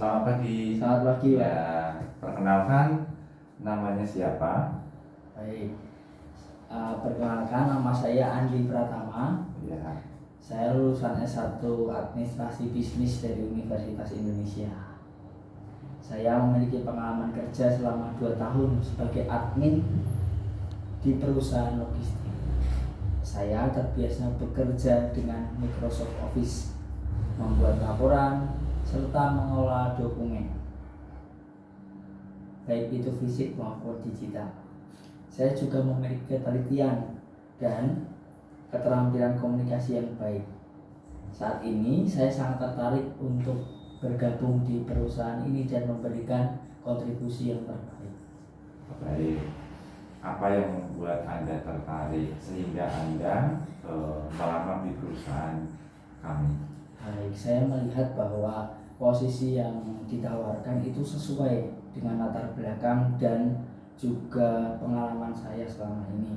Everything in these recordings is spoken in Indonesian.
Selamat pagi. Selamat pagi, Pak. Ya, perkenalkan namanya siapa? Baik. Perkenalkan, nama saya Andi Pratama. Ya, Saya lulusan S1 Administrasi Bisnis dari Universitas Indonesia. Saya memiliki pengalaman kerja selama 2 tahun sebagai admin di perusahaan logistik. Saya terbiasa bekerja dengan Microsoft Office, membuat laporan, serta mengolah dokumen, baik itu fisik maupun digital. Saya juga memiliki ketelitian dan keterampilan komunikasi yang baik. Saat ini saya sangat tertarik untuk bergabung di perusahaan ini dan memberikan kontribusi yang terbaik. baik. Apa yang membuat Anda tertarik sehingga Anda melamar di perusahaan kami? Baik, saya melihat bahwa posisi yang ditawarkan itu sesuai dengan latar belakang dan juga pengalaman saya selama ini.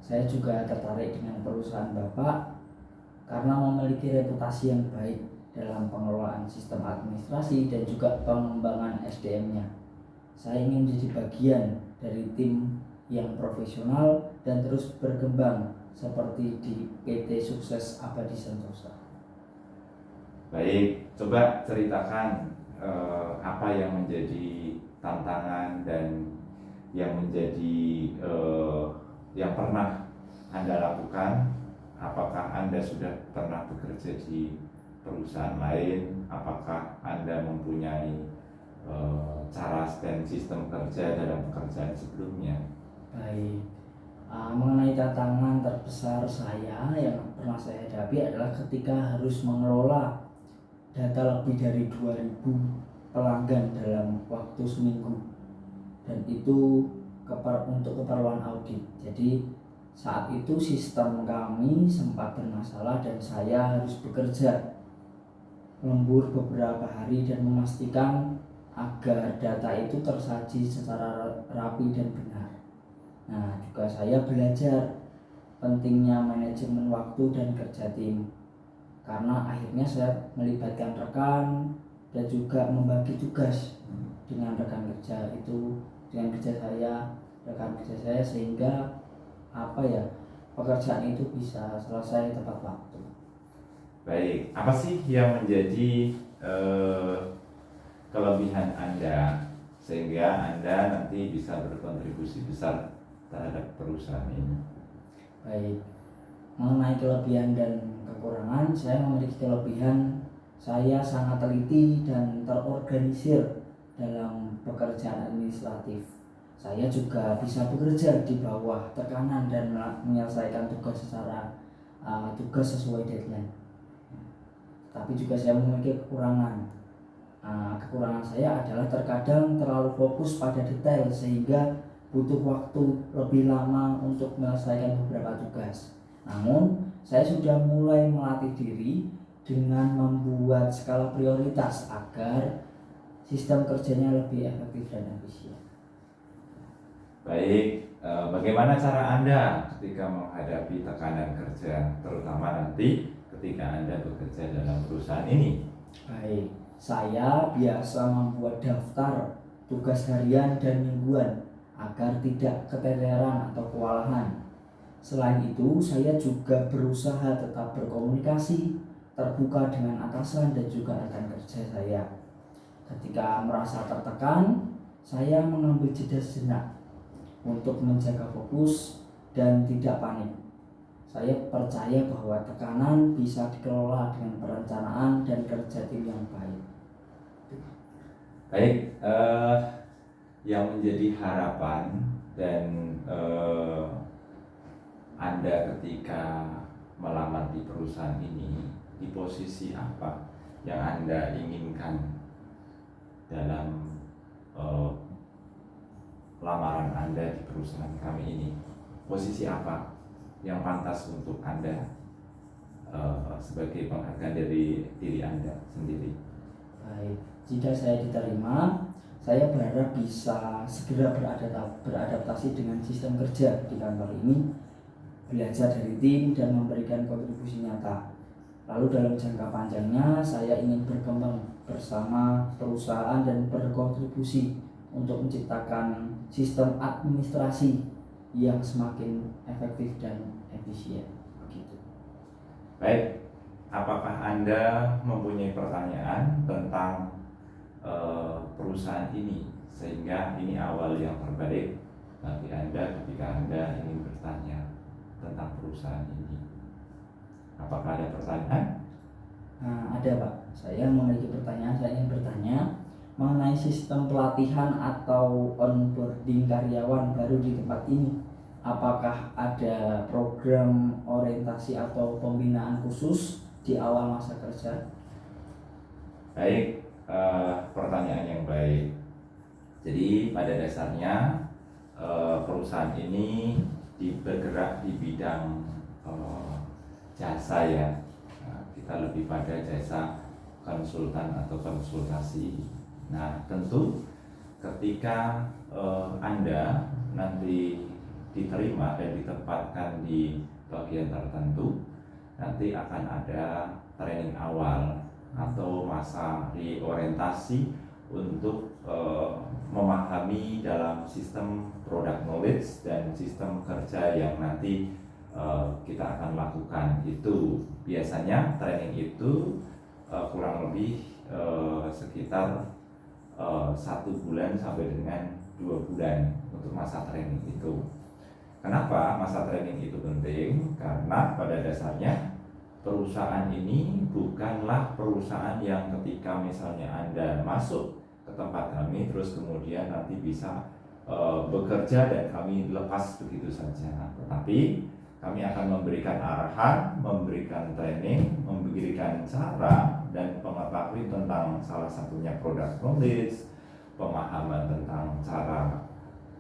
Saya juga tertarik dengan perusahaan Bapak karena memiliki reputasi yang baik dalam pengelolaan sistem administrasi dan juga pengembangan SDM-nya. Saya ingin menjadi bagian dari tim yang profesional dan terus berkembang seperti di PT Sukses Abadi Sentosa. Baik, coba ceritakan apa yang menjadi tantangan dan yang menjadi yang pernah Anda lakukan. Apakah Anda sudah pernah bekerja di perusahaan lain? Apakah Anda mempunyai cara dan sistem kerja dalam pekerjaan sebelumnya? Baik, mengenai tantangan terbesar saya yang pernah saya hadapi adalah ketika harus mengelola data lebih dari 2000 pelanggan dalam waktu seminggu, dan itu untuk keperluan audit. Jadi saat itu sistem kami sempat bermasalah dan saya harus bekerja lembur beberapa hari dan memastikan agar data itu tersaji secara rapi dan benar. Nah, juga saya belajar pentingnya manajemen waktu dan kerja tim, karena akhirnya saya melibatkan rekan dan juga membagi tugas dengan rekan kerja saya sehingga pekerjaan itu bisa selesai tepat waktu. Baik, apa sih yang menjadi kelebihan Anda sehingga Anda nanti bisa berkontribusi besar terhadap perusahaan ini? Baik, mengenai kelebihan dan kekurangan, saya memiliki kelebihan saya sangat teliti dan terorganisir dalam pekerjaan administratif. Saya juga bisa bekerja di bawah tekanan dan menyelesaikan tugas sesuai deadline. Tapi juga saya memiliki kekurangan. Kekurangan saya adalah terkadang terlalu fokus pada detail sehingga butuh waktu lebih lama untuk menyelesaikan beberapa tugas. Namun, saya sudah mulai melatih diri dengan membuat skala prioritas agar sistem kerjanya lebih efektif dan efisien. Baik, bagaimana cara Anda ketika menghadapi tekanan kerja, terutama nanti ketika Anda bekerja dalam perusahaan ini? Baik, saya biasa membuat daftar tugas harian dan mingguan agar tidak keteteran atau kewalahan. Selain itu, saya juga berusaha tetap berkomunikasi terbuka dengan atasan dan juga rekan kerja saya. Ketika merasa tertekan, saya mengambil jeda sejenak untuk menjaga fokus dan tidak panik. Saya percaya bahwa tekanan bisa dikelola dengan perencanaan dan kerja tim yang baik. Baik, yang menjadi harapan dan Anda ketika melamar di perusahaan ini, di posisi apa yang Anda inginkan dalam lamaran Anda di perusahaan kami ini? Posisi apa yang pantas untuk Anda sebagai penghargaan dari diri Anda sendiri? Baik, jika saya diterima, saya berharap bisa segera beradaptasi dengan sistem kerja di kantor ini, belajar dari tim dan memberikan kontribusi nyata. Lalu dalam jangka panjangnya saya ingin berkembang bersama perusahaan dan berkontribusi untuk menciptakan sistem administrasi yang semakin efektif dan efisien. Begitu. Baik, apakah Anda mempunyai pertanyaan tentang perusahaan ini, sehingga ini awal yang terbaik bagi Anda ketika Anda ingin bertanya tentang perusahaan ini? Apakah ada pertanyaan? Nah, ada Pak, saya memiliki pertanyaan. Saya ingin bertanya mengenai sistem pelatihan atau onboarding karyawan baru di tempat ini. Apakah ada program orientasi atau pembinaan khusus di awal masa kerja? Baik, pertanyaan yang baik. Jadi pada dasarnya perusahaan ini bergerak di bidang jasa ya. Nah, kita lebih pada jasa konsultan atau konsultasi. Nah, tentu ketika Anda nanti diterima dan ditempatkan di bagian tertentu, nanti akan ada training awal atau masa reorientasi untuk memahami dalam sistem product knowledge dan sistem kerja yang nanti kita akan lakukan. Itu biasanya training itu kurang lebih sekitar 1 bulan sampai dengan 2 bulan untuk masa training itu. Kenapa masa training itu penting? Karena pada dasarnya perusahaan ini bukanlah perusahaan yang ketika misalnya Anda masuk ke tempat kami terus kemudian nanti bisa bekerja dan kami lepas begitu saja. Tetapi kami akan memberikan arahan, memberikan training, memberikan cara dan pengetahuan tentang salah satunya product knowledge, pemahaman tentang cara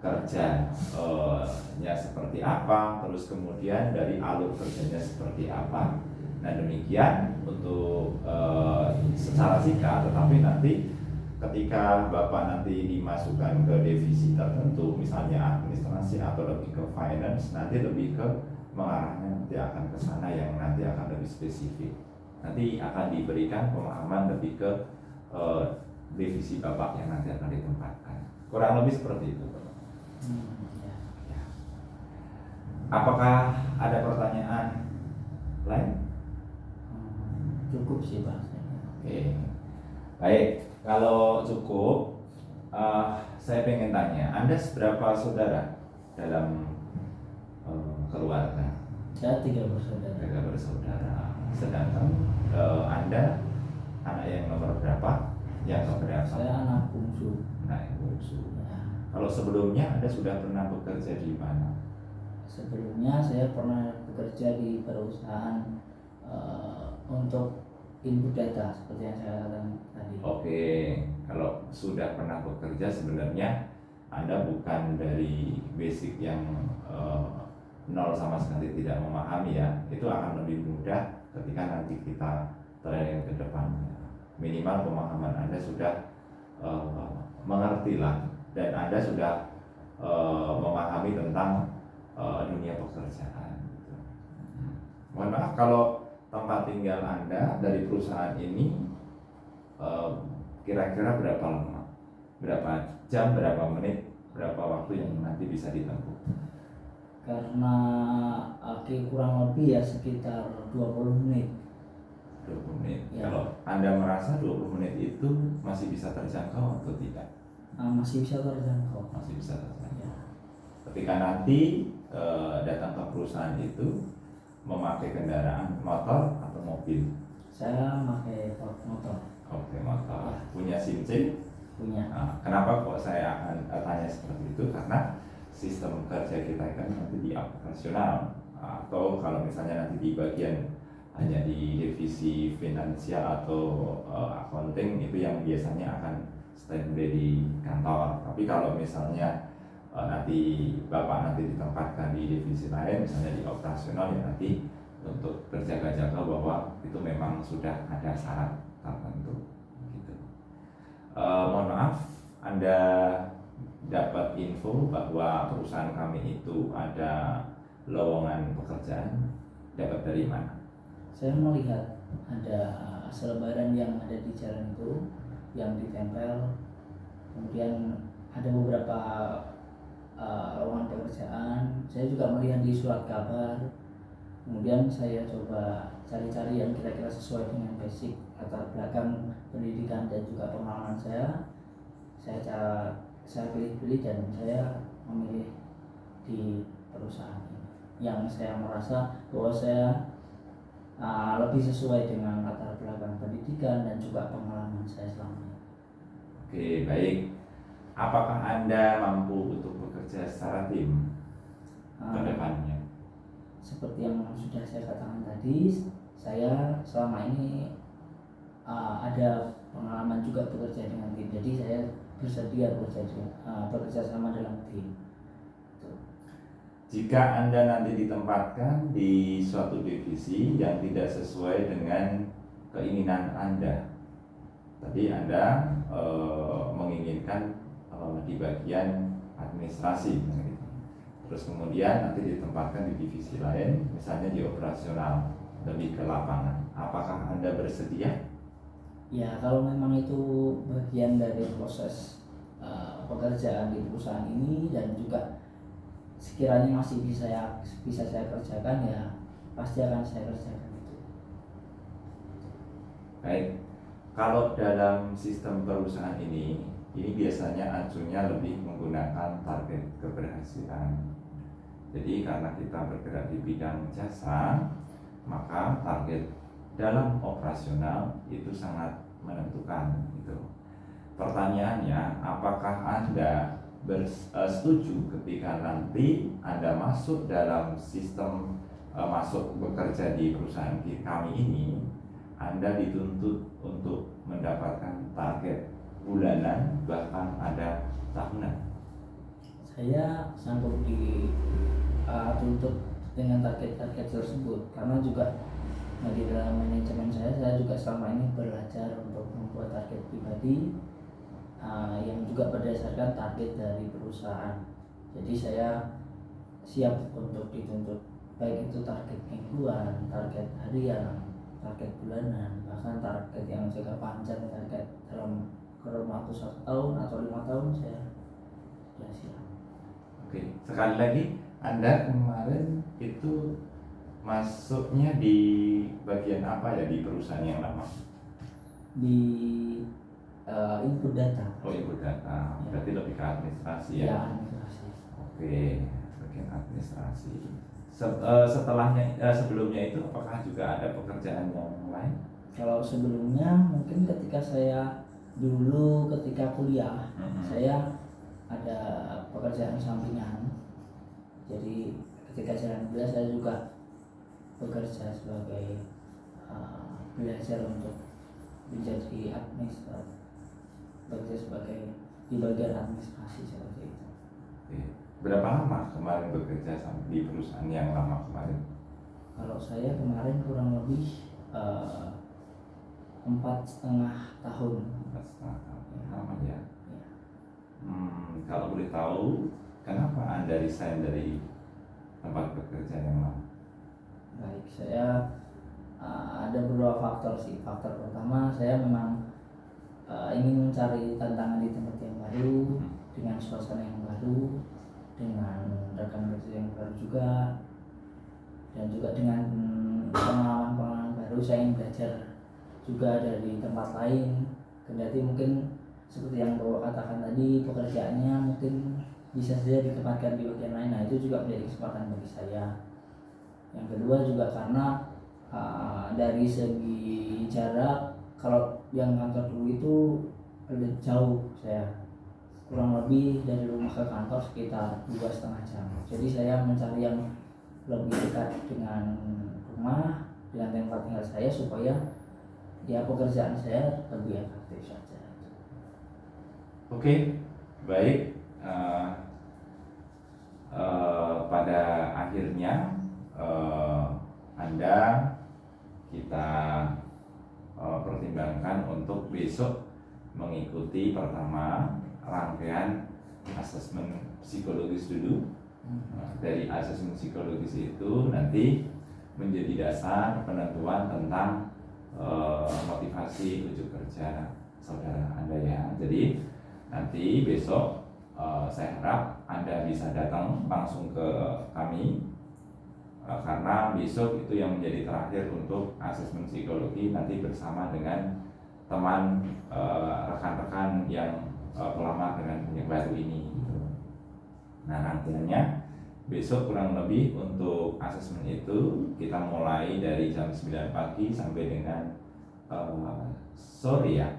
kerjanya seperti apa, terus kemudian dari alur kerjanya seperti apa. Nah demikian untuk secara singkat, tetapi nanti ketika Bapak nanti dimasukkan ke divisi tertentu, misalnya administrasi atau lebih ke finance, nanti lebih ke mengarahnya nanti akan ke sana yang nanti akan lebih spesifik. Nanti akan diberikan pemahaman lebih ke divisi Bapak yang nanti akan ditempatkan. Kurang lebih seperti itu. Ya. Apakah ada pertanyaan lain? Cukup sih Pak. Oke. Baik, kalau cukup, saya pengen tanya, Anda seberapa saudara dalam keluarga? Saya 3 bersaudara. 3 bersaudara. Sedangkan Anda anak yang nomor berapa? Yang keberapa? Saya anak bungsu. Anak yang bungsu. Ya. Kalau sebelumnya Anda sudah pernah bekerja di mana? Sebelumnya saya pernah bekerja di perusahaan untuk input data seperti yang saya katakan tadi. Oke, kalau sudah pernah bekerja sebenarnya Anda bukan dari basic yang nol sama sekali tidak memahami ya. Itu akan lebih mudah ketika nanti kita training ke depannya. Minimal pemahaman Anda sudah mengerti lah dan Anda sudah memahami tentang dunia pekerjaan. Gitu. Mohon maaf kalau tempat tinggal Anda dari perusahaan ini kira-kira berapa lama? Berapa jam, berapa menit, berapa waktu yang nanti bisa ditempuh? Karena kurang lebih ya sekitar 20 menit. 20 menit. Ya. Kalau Anda merasa 20 menit itu masih bisa terjangkau atau tidak? Masih bisa terjangkau. Masih bisa terjangkau. Ya. Ketika nanti datang ke perusahaan itu memakai kendaraan motor atau mobil? Saya pakai motor. Oke, motor. Ya. Punya SIM C? Punya. Nah, kenapa kok saya akan tanya seperti itu? Karena sistem kerja kita kan nanti di operasional, atau kalau misalnya nanti di bagian hanya di divisi finansial atau accounting, itu yang biasanya akan standby di kantor. Tapi kalau misalnya nanti Bapak nanti ditempatkan di divisi lain, misalnya di operasional, ya nanti untuk berjaga-jaga bahwa itu memang sudah ada syarat tertentu. Gitu. Mohon maaf, Anda dapat info bahwa perusahaan kami itu ada lowongan pekerjaan, dapat dari mana? Saya melihat ada selebaran yang ada di jalan itu yang ditempel. Kemudian ada beberapa lowongan pekerjaan. Saya juga melihat di surat kabar. Kemudian saya coba cari-cari yang kira-kira sesuai dengan basic latar belakang pendidikan dan juga pengalaman saya. Saya pilih-pilih dan saya memilih di perusahaan ini yang saya merasa bahwa saya lebih sesuai dengan latar belakang pendidikan dan juga pengalaman saya selama ini. Oke, baik. Apakah Anda mampu untuk bekerja secara tim ke depannya? Seperti yang sudah saya katakan tadi, saya selama ini ada pengalaman juga bekerja dengan tim. Jadi saya bersedia bekerja sama dalam tim. Jika Anda nanti ditempatkan di suatu divisi yang tidak sesuai dengan keinginan Anda, tadi Anda menginginkan di bagian administrasi, gitu. Terus kemudian nanti ditempatkan di divisi lain, misalnya di operasional, lebih ke lapangan. Apakah Anda bersedia? Ya, kalau memang itu bagian dari proses pekerjaan di perusahaan ini dan juga sekiranya masih bisa saya kerjakan, ya pasti akan saya kerjakan itu. Baik, kalau dalam sistem perusahaan ini biasanya acunya lebih menggunakan target keberhasilan. Jadi karena kita bergerak di bidang jasa, maka target dalam operasional itu sangat menentukan. Gitu. Pertanyaannya, apakah Anda setuju ketika nanti Anda masuk dalam sistem masuk bekerja di perusahaan kami ini, Anda dituntut untuk mendapatkan target bulanan, bahkan ada tahunan? Saya sanggup dituntut dengan target-target tersebut, karena juga di dalam manajemen saya juga selama ini belajar untuk membuat target pribadi yang juga berdasarkan target dari perusahaan. Jadi saya siap untuk dituntut, baik itu target mingguan, target harian, target bulanan, bahkan target yang jangka panjang, target dalam kurun waktu 1 tahun atau 5 tahun, saya sudah siap. Oke, sekali lagi, Anda kemarin itu masuknya di bagian apa ya di perusahaan yang lama? Di input data. Oh, input data. Berarti lebih ke administrasi ya? Ya, administrasi. Oke, bagian administrasi. Sebelumnya itu apakah juga ada pekerjaan yang lain? Kalau sebelumnya mungkin ketika saya dulu ketika kuliah, saya ada pekerjaan sampingan. Jadi ketika jalan kuliah saya juga bekerja sebagai belajar untuk menjadi administrator, bekerja sebagai di bagian administrasi seperti itu. Oke. Berapa lama kemarin bekerja di perusahaan yang lama kemarin? Kalau saya kemarin kurang lebih 4,5 tahun. 4,5 tahun, lama ya. Ya. Kalau boleh tahu, kenapa Anda resign dari tempat bekerja yang lama? Baik, saya ada beberapa faktor sih. Faktor pertama, saya memang ingin mencari tantangan di tempat yang baru, dengan suasana yang baru, dengan rekan kerja yang baru juga, dan juga dengan pengalaman-pengalaman baru. Saya ingin belajar juga dari tempat lain. Kendati mungkin seperti yang Bapak katakan tadi, pekerjaannya mungkin bisa saja ditempatkan di bagian lain. Nah, itu juga menjadi kesempatan bagi saya. Yang kedua juga karena dari segi jarak, kalau yang kantor dulu itu lebih jauh, saya kurang lebih dari rumah ke kantor sekitar 2,5 jam. Jadi saya mencari yang lebih dekat dengan rumah, dengan tempat tinggal saya, supaya ya pekerjaan saya lebih efektif saja. Oke, baik. Pada akhirnya Anda kita pertimbangkan untuk besok mengikuti pertama rangkaian asesmen psikologis dulu. Dari asesmen psikologis itu nanti menjadi dasar penentuan tentang motivasi ujuk kerja saudara Anda ya. Jadi nanti besok saya harap Anda bisa datang langsung ke kami, karena besok itu yang menjadi terakhir untuk asesmen psikologi, nanti bersama dengan teman rekan-rekan yang pelamar dengan yang baru ini gitu. Nah, rangkaiannya besok kurang lebih untuk asesmen itu kita mulai dari jam 9 pagi sampai dengan sore ya.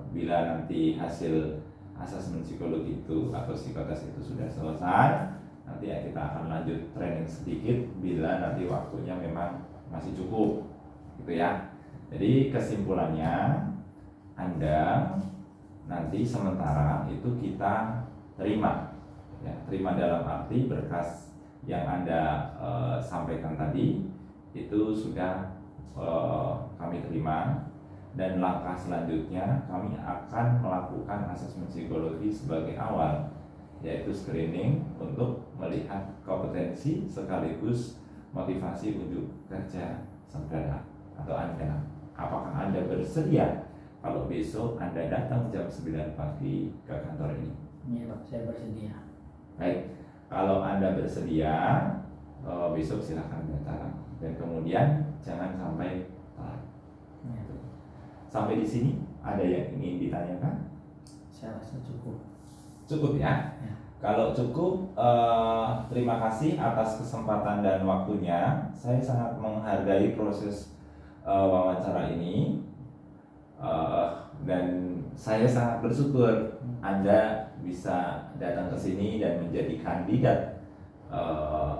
Bila nanti hasil asesmen psikologi itu atau psikotes itu sudah selesai, nanti ya kita akan lanjut training sedikit bila nanti waktunya memang masih cukup gitu ya. Jadi kesimpulannya, Anda nanti sementara itu kita terima ya, terima dalam arti berkas yang Anda sampaikan tadi itu sudah kami terima, dan langkah selanjutnya kami akan melakukan asesmen psikologi sebagai awal, yaitu screening untuk melihat kompetensi sekaligus motivasi untuk kerja saudara atau Anda. Apakah Anda bersedia kalau besok Anda datang jam 9 pagi ke kantor ini? Iya Pak, saya bersedia. Baik, kalau Anda bersedia, besok silakan datang, dan kemudian jangan sampai telat. Ya. Sampai di sini ada yang ingin ditanyakan? Saya rasa cukup. Cukup ya? Ya. Kalau cukup, terima kasih atas kesempatan dan waktunya. Saya sangat menghargai proses wawancara ini, dan saya sangat bersyukur Anda bisa datang ke sini dan menjadi kandidat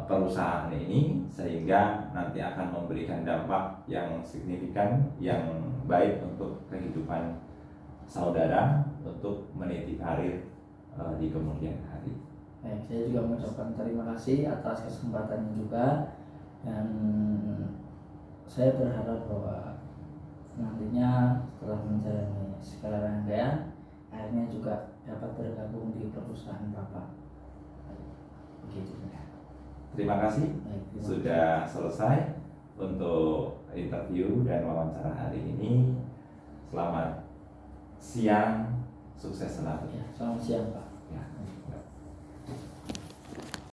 perusahaan ini, sehingga nanti akan memberikan dampak yang signifikan, yang baik untuk kehidupan saudara untuk meniti karir di kemudian hari. Baik, saya juga mengucapkan terima kasih atas kesempatannya juga, dan saya berharap bahwa nantinya setelah menjalani segala rangkaian, akhirnya juga dapat bergabung di perusahaan Bapak. Begitu. Terima kasih Baik, terima sudah selesai untuk interview dan wawancara hari ini. Selamat siang, sukses selalu. kasih. Ya, selamat siang Pak. Ya.